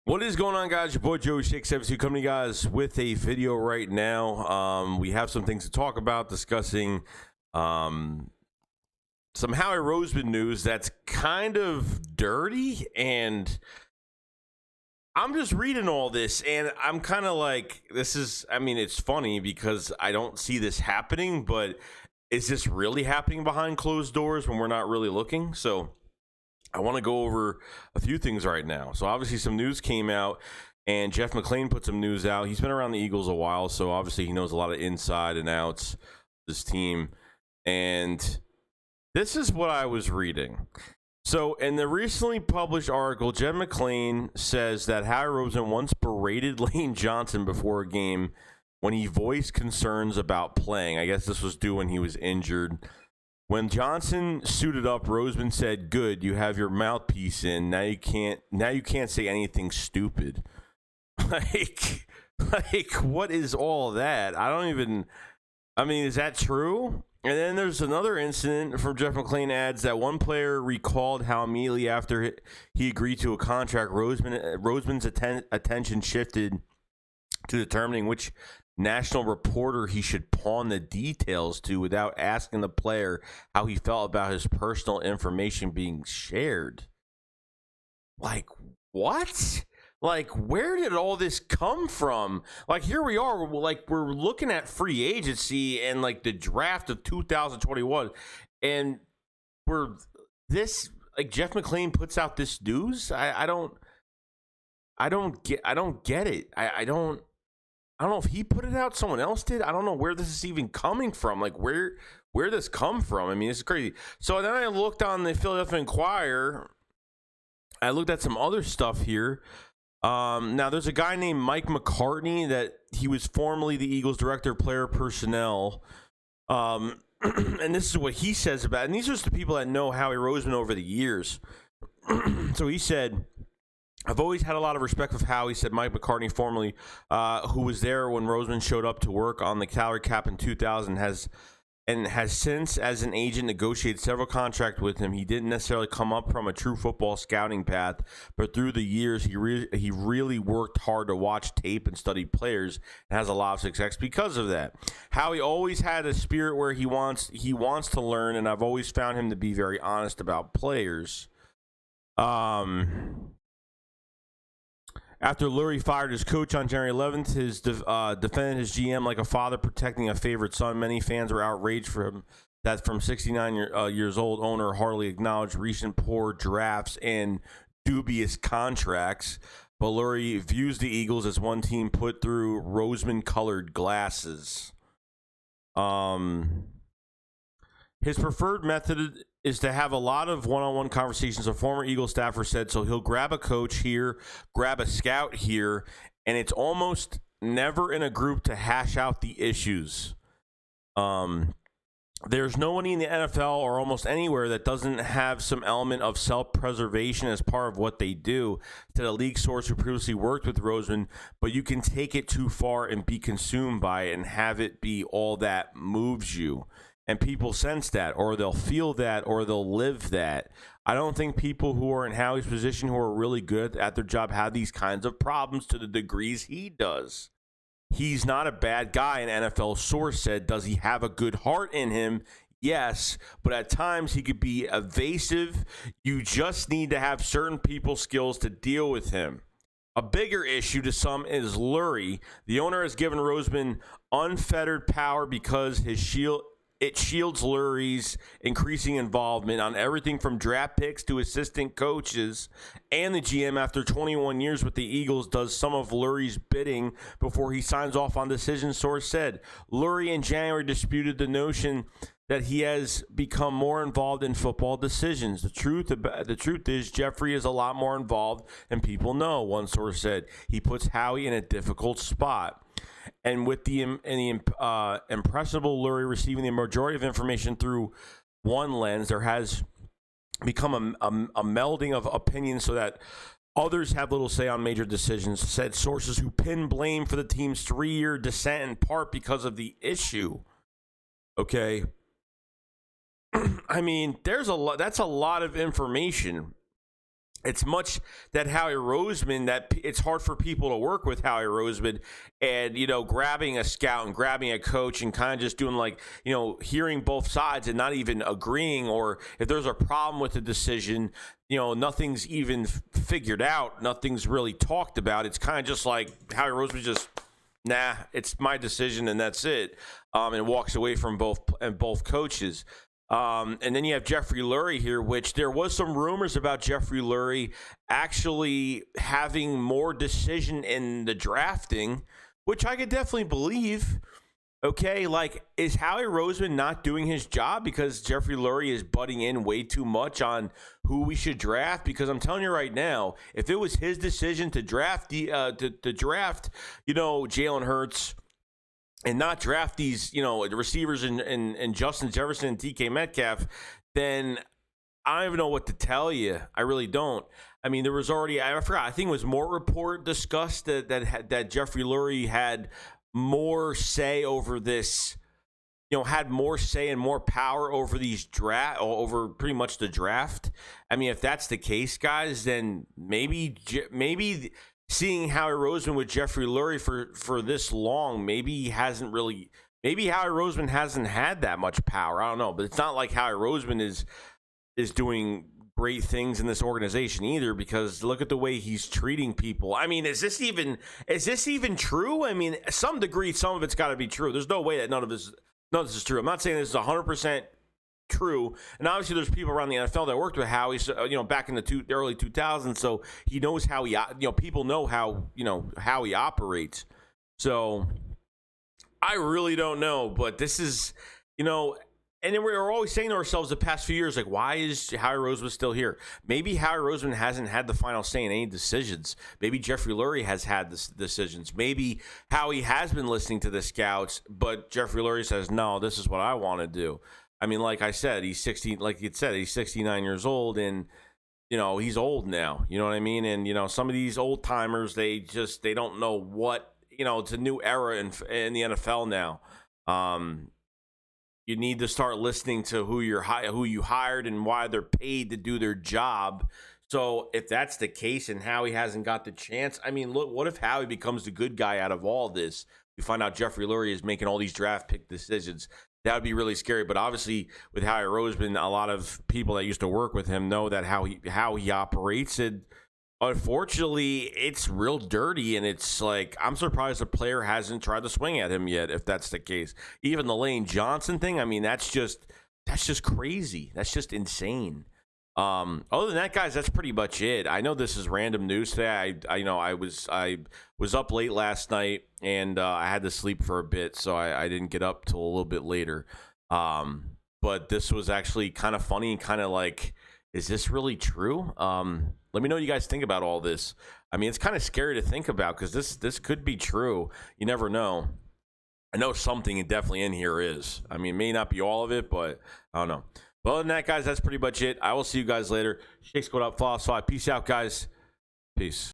What is going on, guys? Your boy Joey Shake 72 coming to you guys with a video right now. We have some things to talk about, discussing some Howie Roseman news that's kind of dirty, and I'm just reading all this, and I'm kind of like, it's funny because I don't see this happening, but is this really happening behind closed doors when we're not really looking? So I want to go over a few things right now. So obviously some news came out, and Jeff McLane put some news out. He's been around the Eagles a while, so obviously he knows a lot of inside and outs of this team. And this is what I was reading. So in the recently published article, Jeff McLane says that Howie Roseman once berated Lane Johnson before a game when he voiced concerns about playing. I guess this was due when he was injured. When Johnson suited up, Roseman said, "Good, you have your mouthpiece in. Now you can't say anything stupid." Like, what is all that? Is that true? And then there's another incident from Jeff McLane adds that one player recalled how immediately after he agreed to a contract, Roseman's attention shifted to determining which national reporter he should pawn the details to without asking the player how he felt about his personal information being shared. Like, what? Like, where did all this come from? Like, here we are, we're looking at free agency and like the draft of 2021, and Jeff McLane puts out this news. I don't get it. I don't know if he put it out, someone else did. I don't know where this is even coming from. Like, where this come from? I mean, it's crazy. So then I looked on the Philadelphia Inquirer. I looked at some other stuff here. Now, there's a guy named Mike McCartney that he was formerly the Eagles director of player personnel. And this is what he says about it. And these are just the people that know Howie Roseman over the years. So he said, "I've always had a lot of respect for Howie," said Mike McCartney, formerly, who was there when Roseman showed up to work on the salary cap in 2000, has since, as an agent, negotiated several contracts with him. He didn't necessarily come up from a true football scouting path, but through the years, he really worked hard to watch tape and study players, and has a lot of success because of that. Howie always had a spirit where he wants to learn, and I've always found him to be very honest about players. After Lurie fired his coach on January 11th, his defended his GM like a father protecting a favorite son. Many fans were outraged from 69 years old owner hardly acknowledged recent poor drafts and dubious contracts. But Lurie views the Eagles as one team put through Roseman-colored glasses. His preferred method is to have a lot of one-on-one conversations. A former Eagle staffer said, so he'll grab a coach here, grab a scout here, and it's almost never in a group to hash out the issues. There's nobody in the NFL or almost anywhere that doesn't have some element of self-preservation as part of what they do. To the league source who previously worked with Roseman, but you can take it too far and be consumed by it and have it be all that moves you. And people sense that, or they'll feel that, or they'll live that. I don't think people who are in Howie's position, who are really good at their job, have these kinds of problems to the degrees he does. He's not a bad guy, an NFL source said. Does he have a good heart in him? Yes, but at times he could be evasive. You just need to have certain people skills to deal with him. A bigger issue to some is Lurie. The owner has given Roseman unfettered power because it shields Lurie's increasing involvement on everything from draft picks to assistant coaches, and the GM, after 21 years with the Eagles, does some of Lurie's bidding before he signs off on decisions, source said. Lurie in January disputed the notion that he has become more involved in football decisions. The truth is Jeffrey is a lot more involved than people know, one source said. He puts Howie in a difficult spot. And with the impressionable Lurie receiving the majority of information through one lens, there has become a melding of opinions so that others have little say on major decisions, said sources who pin blame for the team's 3-year descent in part because of the issue. Okay. I mean, that's a lot of information. it's much that Howie Roseman that it's hard for people to work with Howie Roseman, and grabbing a scout and grabbing a coach and kind of just doing like hearing both sides and not even agreeing, or if there's a problem with the decision, nothing's even figured out, nothing's really talked about. It's kind of just like Howie Roseman just, nah, it's my decision and that's it, and walks away from both coaches. And then you have Jeffrey Lurie here, which there was some rumors about Jeffrey Lurie actually having more decision in the drafting, which I could definitely believe. Okay, like, is Howie Roseman not doing his job because Jeffrey Lurie is butting in way too much on who we should draft? Because I'm telling you right now, if it was his decision to draft Jalen Hurts, and not draft these, the receivers and Justin Jefferson and DK Metcalf, then I don't even know what to tell you. I really don't. I mean, there was already, I forgot, I think it was Mort Report discussed that Jeffrey Lurie had more say over this, had more say and more power over these over pretty much the draft. I mean, if that's the case, guys, then maybe seeing Howie Roseman with Jeffrey Lurie for this long, maybe Howie Roseman hasn't had that much power. I don't know, but it's not like Howie Roseman is doing great things in this organization either, because look at the way he's treating people. I mean, is this even true? I mean, some degree, some of it's got to be true. There's no way that none of this is true. I'm not saying this is 100% true, and obviously there's people around the NFL that worked with Howie, so, back in the early 2000s, so he knows how people know how he operates. So I really don't know, but this is, and then we're always saying to ourselves the past few years, like, why is Howie Roseman still here? Maybe Howie Roseman hasn't had the final say in any decisions. Maybe Jeffrey Lurie has had the decisions. Maybe Howie has been listening to the scouts, but Jeffrey Lurie says, no, this is what I want to do. I mean, like I said, he's 60. Like you said, he's 69 years old, and he's old now. You know what I mean? And some of these old timers, they don't know what. It's a new era in the NFL now. You need to start listening to who you hired and why they're paid to do their job. So if that's the case, and Howie hasn't got the chance, I mean, look, what if Howie becomes the good guy out of all this? We find out Jeffrey Lurie is making all these draft pick decisions. That would be really scary. But obviously, with Howie Roseman, a lot of people that used to work with him know that how he operates. And unfortunately, it's real dirty. And it's like, I'm surprised the player hasn't tried to swing at him yet, if that's the case. Even the Lane Johnson thing, I mean, that's just crazy. That's just insane. Other than that, guys, that's pretty much it. I know this is random news today. I was up late last night, and I had to sleep for a bit, so I didn't get up till a little bit later. But this was actually kind of funny and kind of like, is this really true? Let me know what you guys think about all this. I mean, it's kind of scary to think about, because this could be true. You never know. I know something definitely in here is. I mean, it may not be all of it, but I don't know. Well, other than that, guys, that's pretty much it. I will see you guys later. Shakes, go up, follow us. Peace out, guys. Peace.